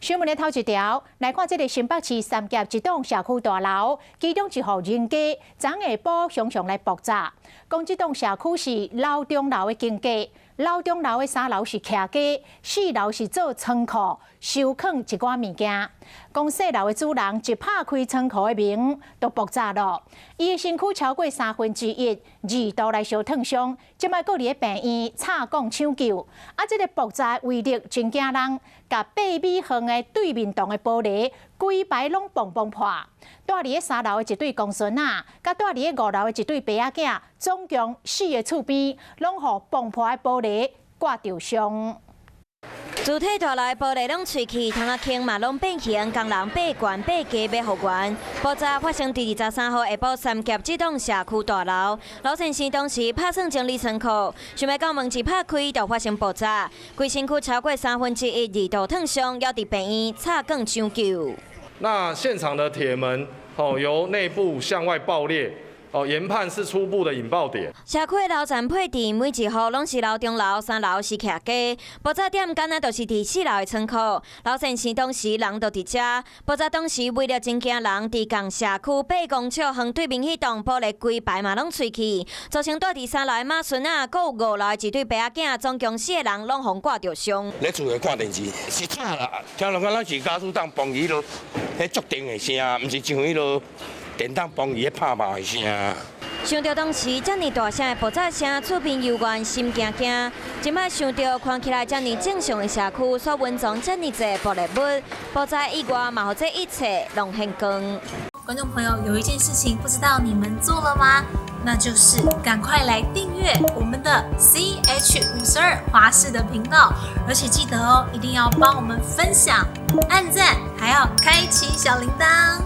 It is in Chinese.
新闻的头一条，来看这个新北市三甲一栋社区大楼，其中一户人家昨下晡常常来爆炸。讲这栋社区是老钟楼的经家，老钟楼的3楼是徛家，4楼是做仓库收藏一寡物件。讲4楼的主人一拍开仓库的门，就爆炸了。伊的身躯超过1/3，2度来烧烫伤，即摆搁伫咧病院插管抢救。这个爆炸威力真惊人，甲8米远的对面栋的玻璃规排拢崩破。住伫咧3楼的一对公孙仔，甲住伫咧5楼的一对爸仔囝，总共4个厝边拢互崩破的玻璃刮着伤。主体大楼的玻璃拢碎去，窗仔坑嘛拢变形，工人爬悬爬低要复原。爆炸发生伫23号下晡三甲这栋社区大楼，老先生当时拍算整理仓库，想要到门一拍开就发生爆炸，规身躯超过1/3，2度烫伤，要伫病院插管抢救。那现场的铁门由内部向外爆裂。研判是初步的引爆点。社区楼层配置每一户拢是楼中楼，3楼是徛家。爆炸点敢若就是伫4楼的仓库。老先生当时人就伫遮。爆炸当时为了真惊人，伫共社区8公尺远对面迄栋玻璃规排嘛拢碎去，造成住伫3楼的马孙仔，阁有5楼的一对爸仔囝，总共4个人拢互刮着伤。咧厝内看电视，是吵啦，听落敢若是家属当崩伊落，迄足定的声，毋是像迄落。电当崩伊咧拍骂的声。想到当时遮尔大声的爆炸声，厝边游园心惊惊。即摆想到看起来遮尔正常的社区，所温藏遮尔侪玻璃物，爆炸意外嘛，互这一切拢很光。观众朋友，有一件事情不知道你们做了吗？那就是赶快来订阅我们的 CH52华视的频道，而且记得哦，一定要帮我们分享、按赞，还要开启小铃铛。